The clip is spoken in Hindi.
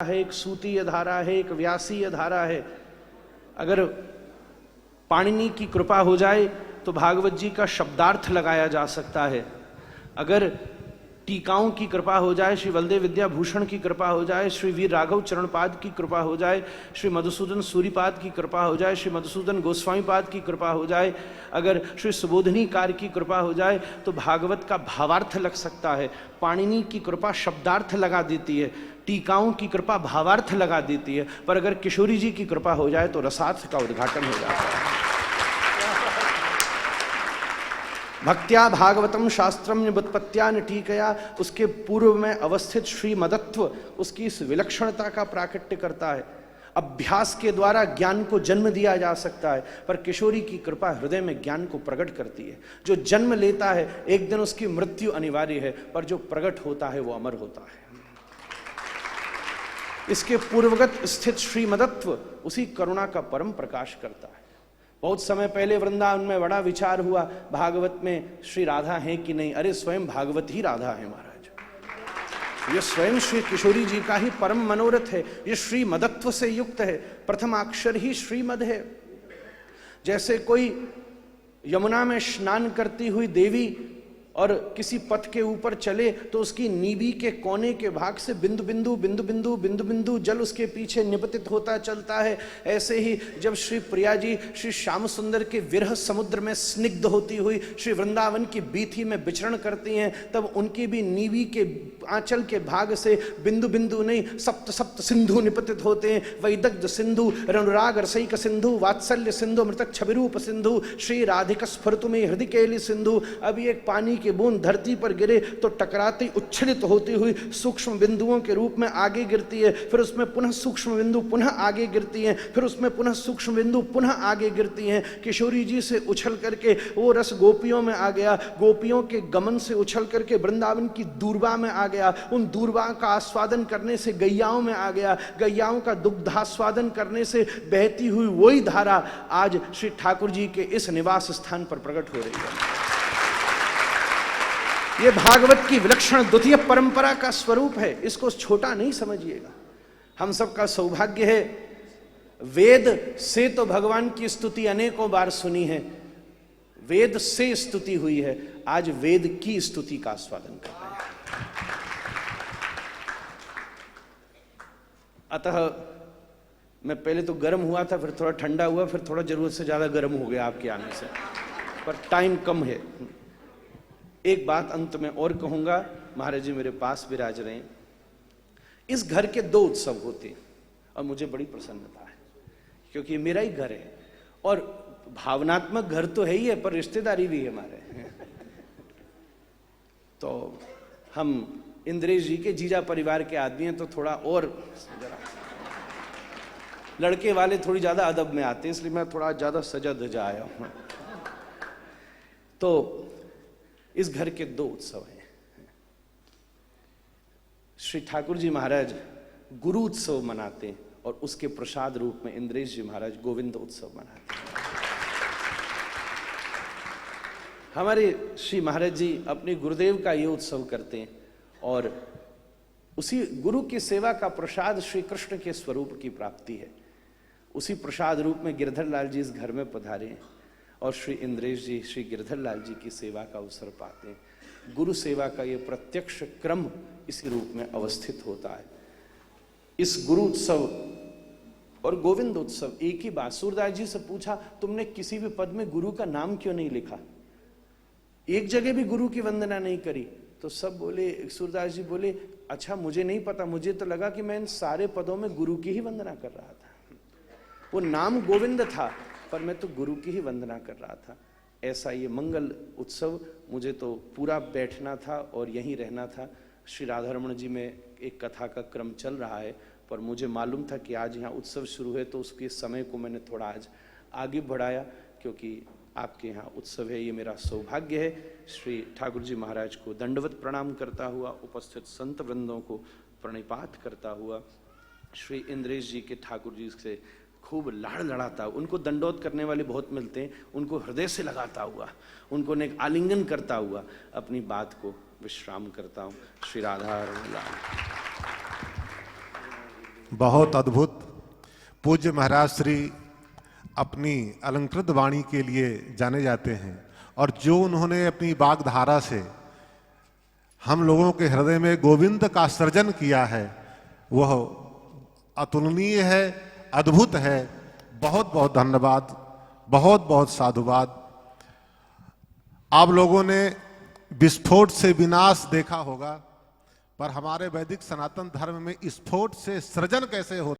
है, एक सूतीय धारा है, एक व्यासीय धारा है। अगर पाणिनि की कृपा हो जाए तो भागवत जी का शब्दार्थ लगाया जा सकता है। अगर टीकाओं की कृपा हो जाए, श्री बलदेव विद्याभूषण की कृपा हो जाए, श्री वीर राघव चरणपाद की कृपा हो जाए, श्री मधुसूदन सूरिपाद की कृपा हो जाए, श्री मधुसूदन गोस्वामी पाद की कृपा हो जाए, अगर श्री सुबोधनीकार की कृपा हो जाए तो भागवत का भावार्थ लग सकता है। पाणिनि की कृपा शब्दार्थ लगा देती है, टीकाओं की कृपा भावार्थ लगा देती है, पर अगर किशोरी जी की कृपा हो जाए तो रसार्थ का उद्घाटन हो जाता है। भक्त्या भागवतम शास्त्रम व्युत्पत्त्या न टीकया, उसके पूर्व में अवस्थित श्रीमदत्व उसकी इस विलक्षणता का प्राकट्य करता है। अभ्यास के द्वारा ज्ञान को जन्म दिया जा सकता है, पर किशोरी की कृपा हृदय में ज्ञान को प्रकट करती है। जो जन्म लेता है एक दिन उसकी मृत्यु अनिवार्य है, पर जो प्रकट होता है वो अमर होता है। इसके पूर्वगत स्थित श्रीमदत्व उसी करुणा का परम प्रकाश करता है। बहुत समय पहले वृंदावन में बड़ा विचार हुआ, भागवत में श्री राधा हैं कि नहीं। अरे स्वयं भागवत ही राधा है महाराज। ये स्वयं श्री किशोरी जी का ही परम मनोरथ है। ये श्रीमदत्व से युक्त है, प्रथमाक्षर ही श्रीमद है। जैसे कोई यमुना में स्नान करती हुई देवी और किसी पथ के ऊपर चले तो उसकी नीबी के कोने के भाग से बिंदु बिंदु बिंदु बिंदु बिंदु बिंदु जल उसके पीछे निपतित होता चलता है। ऐसे ही जब श्री प्रिया जी श्री श्याम सुंदर के विरह समुद्र में स्निग्ध होती हुई श्री वृंदावन की बीथी में विचरण करती हैं, तब उनकी भी नीबी के आंचल के भाग से बिंदु बिंदु नहीं सप्त सप्त सिंधु निपतित होते हैं। वैदग्ध सिंधु, अनुराग रसैक सिंधु, वात्सल्य सिंधु, मृतक छविरूप सिंधु, श्री राधिका स्फुरतु में हृदय केली सिंधु। अभी एक पानी की बूंद धरती पर गिरे तो टकराती उच्छलित होती हुई सूक्ष्म बिंदुओं के रूप में आगे गिरती है, फिर उसमें पुनः सूक्ष्म बिंदु पुनः आगे गिरती हैं, फिर उसमें पुनः सूक्ष्म बिंदु पुनः आगे गिरती हैं। किशोरी जी से उछल करके वो रस गोपियों में आ गया, गोपियों के गमन से उछल करके वृंदावन की दूरबा में आ गया, उन दूरबा का आस्वादन करने से गैयाओं में आ गया, गैयाओं का दुग्धास्वादन करने से बहती हुई वही धारा आज श्री ठाकुर जी के इस निवास स्थान पर प्रकट हो रही है। ये भागवत की विलक्षण द्वितीय परंपरा का स्वरूप है, इसको छोटा नहीं समझिएगा। हम सबका सौभाग्य है, वेद से तो भगवान की स्तुति अनेकों बार सुनी है, वेद से स्तुति हुई है, आज वेद की स्तुति का आस्वादन कर रहे हैं। अतः मैं पहले तो गर्म हुआ था, फिर थोड़ा ठंडा हुआ, फिर थोड़ा जरूरत से ज्यादा गर्म हो गया आपके आने से, पर टाइम कम है। एक बात अंत में और कहूंगा, महाराज जी मेरे पास विराज रहे हैं। इस घर के दो उत्सव होते हैं और मुझे बड़ी प्रसन्नता है, क्योंकि ये मेरा ही घर है और भावनात्मक घर तो है ही है, पर रिश्तेदारी भी है हमारे। तो हम इंद्रेश जी के जीजा परिवार के आदमी हैं, तो थोड़ा और जरा लड़के वाले थोड़ी ज्यादा अदब में आते हैं, इसलिए मैं थोड़ा ज्यादा सजा धजा आया हूं। तो इस घर के दो उत्सव हैं। श्री ठाकुर जी महाराज गुरु उत्सव मनाते हैं और उसके प्रसाद रूप में इंद्रेश जी महाराज गोविंद उत्सव मनाते हैं। हमारे श्री महाराज जी अपने गुरुदेव का ये उत्सव करते हैं और उसी गुरु की सेवा का प्रसाद श्री कृष्ण के स्वरूप की प्राप्ति है। उसी प्रसाद रूप में गिरधर लाल जी इस घर में पधारे हैं और श्री इंद्रेश जी श्री गिरधर लाल जी की सेवा का अवसर पाते हैं। गुरु सेवा का ये प्रत्यक्ष क्रम इसी रूप में अवस्थित होता है। इस गुरु उत्सव और गोविंद उत्सव एक ही बात। सूरदास जी से पूछा, तुमने किसी भी पद में गुरु का नाम क्यों नहीं लिखा, एक जगह भी गुरु की वंदना नहीं करी? तो सब बोले, सूरदास जी बोले, अच्छा मुझे नहीं पता, मुझे तो लगा कि मैं इन सारे पदों में गुरु की ही वंदना कर रहा था। वो नाम गोविंद था पर मैं तो गुरु की ही वंदना कर रहा था। ऐसा ये मंगल उत्सव, मुझे तो पूरा बैठना था और यहीं रहना था। श्री राधारमण जी में एक कथा का क्रम चल रहा है, पर मुझे मालूम था कि आज यहाँ उत्सव शुरू है, तो उसके समय को मैंने थोड़ा आज आगे बढ़ाया, क्योंकि आपके यहाँ उत्सव है, ये मेरा सौभाग्य है। श्री ठाकुर जी महाराज को दंडवत प्रणाम करता हुआ, उपस्थित संत वृंदों को प्रणिपात करता हुआ, श्री इंद्रेश जी के ठाकुर जी से खूब लाड़ लड़ाता, उनको दंडोत करने वाले बहुत मिलते हैं, उनको हृदय से लगाता हुआ, उनको एक आलिंगन करता हुआ अपनी बात को विश्राम करता हूँ। श्री राधा रमण लाल। बहुत अद्भुत। पूज्य महाराज श्री अपनी अलंकृत वाणी के लिए जाने जाते हैं और जो उन्होंने अपनी वाग्धारा से हम लोगों के हृदय में गोविंद का सृजन किया है वह अतुलनीय है, अद्भुत है। बहुत बहुत धन्यवाद, बहुत बहुत साधुवाद। आप लोगों ने विस्फोट से विनाश देखा होगा, पर हमारे वैदिक सनातन धर्म में स्फोट से सृजन कैसे होता